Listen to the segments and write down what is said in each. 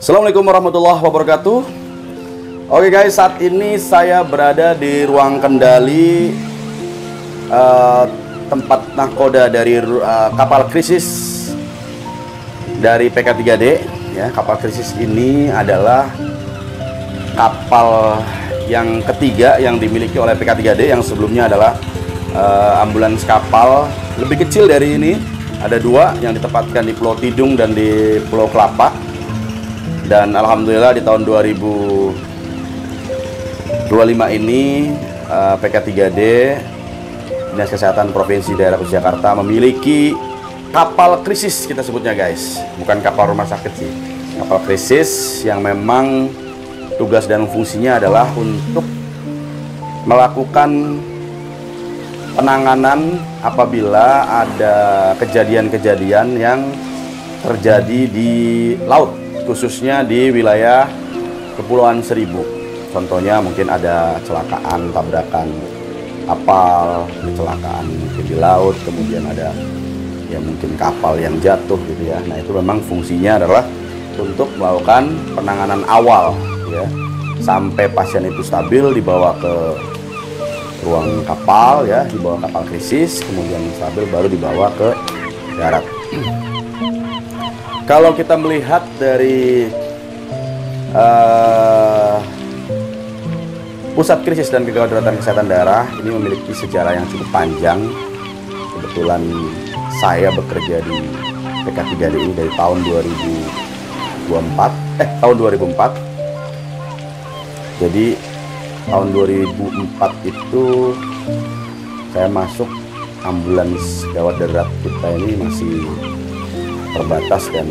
Assalamualaikum warahmatullahi wabarakatuh. Oke guys, saat ini saya berada di ruang kendali tempat nahkoda dari kapal krisis dari PK3D ya. Kapal krisis ini adalah kapal yang ketiga yang dimiliki oleh PK3D, yang sebelumnya adalah ambulans kapal lebih kecil dari ini. Ada dua yang ditempatkan di Pulau Tidung dan di Pulau Kelapa. Dan alhamdulillah di tahun 2025 ini PK3D, Dinas Kesehatan Provinsi Daerah Khusus Jakarta, memiliki kapal krisis, kita sebutnya guys, bukan kapal rumah sakit sih, kapal krisis yang memang tugas dan fungsinya adalah untuk melakukan penanganan apabila ada kejadian-kejadian yang terjadi di laut, khususnya di wilayah Kepulauan Seribu. Contohnya mungkin ada kecelakaan, tabrakan kapal, kecelakaan mungkin di laut, kemudian ada ya mungkin kapal yang jatuh gitu ya. Nah, itu memang fungsinya adalah untuk melakukan penanganan awal ya, sampai pasien itu stabil dibawa ke ruang kapal ya, dibawa kapal krisis, kemudian stabil baru dibawa ke darat. Kalau kita melihat dari Pusat Krisis dan Kegawat Darurat Kesehatan Daerah, ini memiliki sejarah yang cukup panjang. Kebetulan saya bekerja di PK3D ini dari tahun 2004. Jadi tahun 2004 itu saya masuk ambulans gawat darurat kita ini masih terbatas dan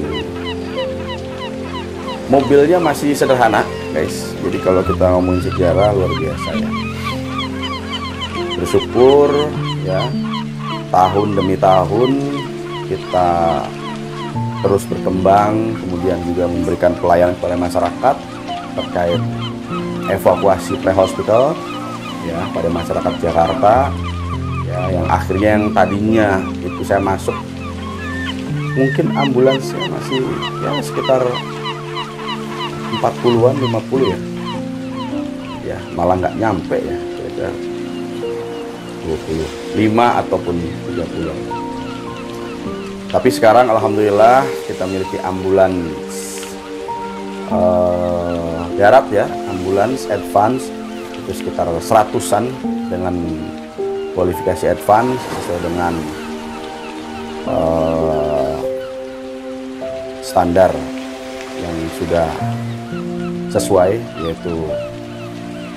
mobilnya masih sederhana guys. Jadi kalau kita ngomongin sejarah luar biasa ya. Bersyukur ya, tahun demi tahun kita terus berkembang, kemudian juga memberikan pelayanan kepada masyarakat terkait evakuasi pre-hospital ya pada masyarakat Jakarta ya, yang akhirnya yang tadinya itu saya masuk mungkin ambulansnya masih ya sekitar 40-an 50 ya. Ya, malah nggak nyampe ya, kira-kira 25 ataupun 30. Tapi sekarang alhamdulillah kita memiliki ambulans darat ya, ambulans advance itu sekitar 100-an dengan kualifikasi advance sesuai dengan standar yang sudah sesuai, yaitu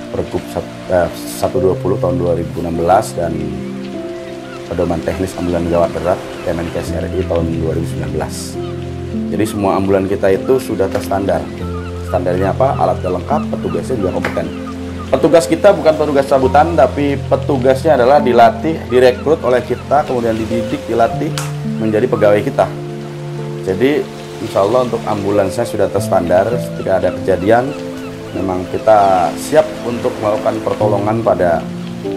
Pergub 120 tahun 2016 dan Pedoman Teknis Ambulan Gawat Darurat Kemenkes RI tahun 2019. Jadi semua ambulan kita itu sudah terstandar. Standarnya apa? Alatnya lengkap, petugasnya juga kompeten. Petugas kita bukan petugas sambutan, tapi petugasnya adalah dilatih, direkrut oleh kita, kemudian dididik, dilatih menjadi pegawai kita. Jadi insya Allah untuk ambulansnya sudah terstandar. Ketika ada kejadian, memang kita siap untuk melakukan pertolongan pada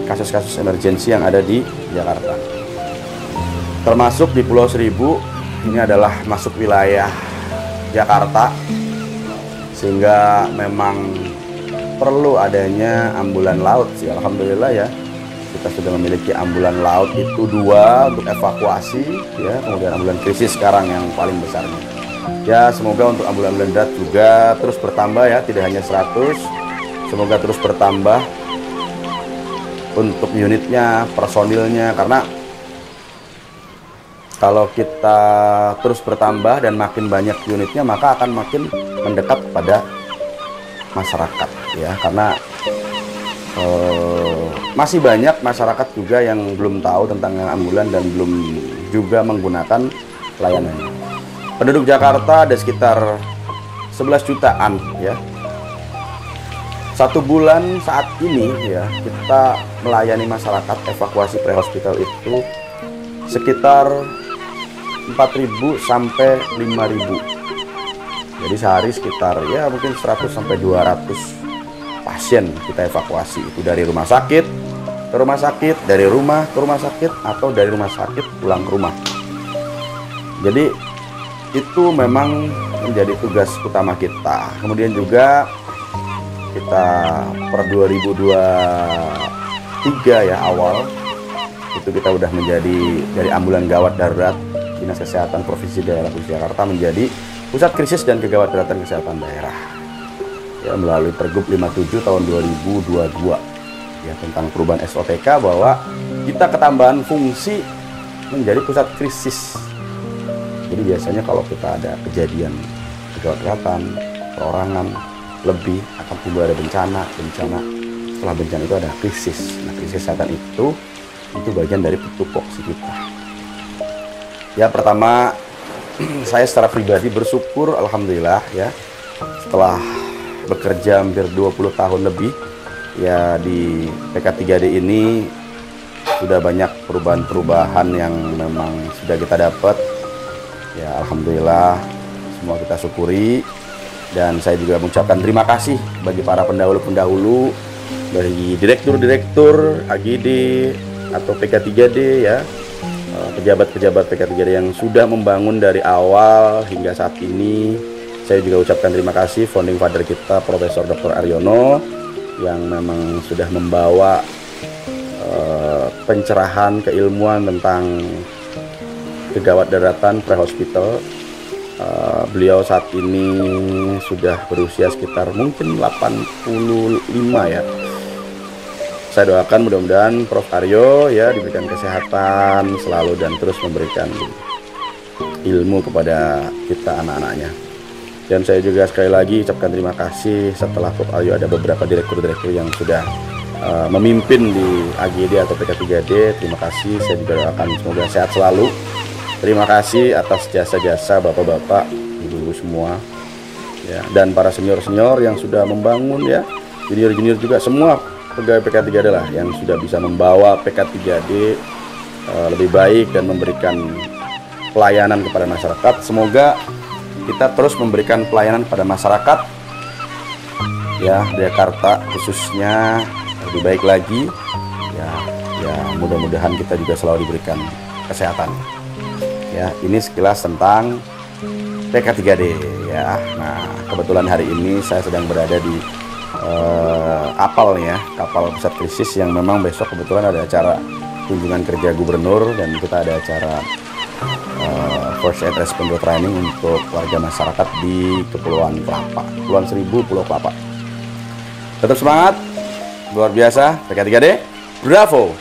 kasus-kasus emergensi yang ada di Jakarta. Termasuk di Pulau Seribu, ini adalah masuk wilayah Jakarta, sehingga memang perlu adanya ambulan laut sih. Alhamdulillah ya, kita sudah memiliki ambulan laut itu 2 untuk evakuasi ya, kemudian ambulan krisis sekarang yang paling besarnya. Ya, semoga untuk ambulan darat juga terus bertambah ya, tidak hanya 100, semoga terus bertambah untuk unitnya, personilnya, karena kalau kita terus bertambah dan makin banyak unitnya, maka akan makin mendekat kepada masyarakat ya, karena masih banyak masyarakat juga yang belum tahu tentang ambulan dan belum juga menggunakan layanannya. Penduduk Jakarta ada sekitar 11 jutaan ya. 1 bulan saat ini ya, kita melayani masyarakat evakuasi pre-hospital itu sekitar 4.000 sampai 5.000. Jadi sehari sekitar ya mungkin 100 sampai 200 pasien kita evakuasi, itu dari rumah sakit ke rumah sakit, dari rumah ke rumah sakit, atau dari rumah sakit pulang ke rumah. Jadi Itu memang menjadi tugas utama kita. Kemudian juga kita per 2023 ya awal itu kita udah menjadi dari ambulan gawat darurat Dinas Kesehatan Provinsi Daerah Khusus Jakarta menjadi Pusat Krisis dan Kegawat Daruratan Kesehatan Daerah ya, melalui Pergub 57 tahun 2022 ya, tentang perubahan SOTK bahwa kita ketambahan fungsi menjadi pusat krisis. Jadi biasanya kalau kita ada kejadian kegawat daruratan, perorangan lebih akan timbul ada bencana. Setelah bencana itu ada krisis. Nah, krisis kesehatan itu bagian dari tupoksi kita. Ya, pertama saya secara pribadi bersyukur alhamdulillah ya, setelah bekerja hampir 20 tahun lebih ya di PK3D ini sudah banyak perubahan-perubahan yang memang sudah kita dapat. Ya, alhamdulillah semua kita syukuri, dan saya juga mengucapkan terima kasih bagi para pendahulu-pendahulu, bagi direktur-direktur AGD atau PK3D ya, pejabat-pejabat PK3D yang sudah membangun dari awal hingga saat ini. Saya juga ucapkan terima kasih founding father kita Profesor Dr. Aryono yang memang sudah membawa pencerahan keilmuan tentang kegawat daruratan pre-hospital. Beliau saat ini sudah berusia sekitar mungkin 85 ya. Saya doakan mudah-mudahan Prof. Aryo ya diberikan kesehatan selalu dan terus memberikan ilmu kepada kita anak-anaknya. Dan saya juga sekali lagi ucapkan terima kasih, setelah Prof. Aryo ada beberapa direktur-direktur yang sudah memimpin di AGD atau PK3D. Terima kasih, saya juga doakan semoga sehat selalu. Terima kasih atas jasa-jasa bapak-bapak, ibu-ibu semua ya, dan para senior-senior yang sudah membangun ya, junior-junior juga, semua pegawai PK3D lah yang sudah bisa membawa PK3D lebih baik dan memberikan pelayanan kepada masyarakat. Semoga kita terus memberikan pelayanan kepada masyarakat ya, di Jakarta khususnya lebih baik lagi ya. Mudah-mudahan kita juga selalu diberikan kesehatan ya. Ini sekilas tentang PK3D ya. Nah, kebetulan hari ini saya sedang berada di kapal nih ya, kapal pusat krisis yang memang besok kebetulan ada acara kunjungan kerja gubernur, dan kita ada acara first aid responder training untuk warga masyarakat di Kepulauan Kelapa, Kepulauan Seribu, Pulau Kelapa. Tetap semangat, luar biasa PK3D, bravo.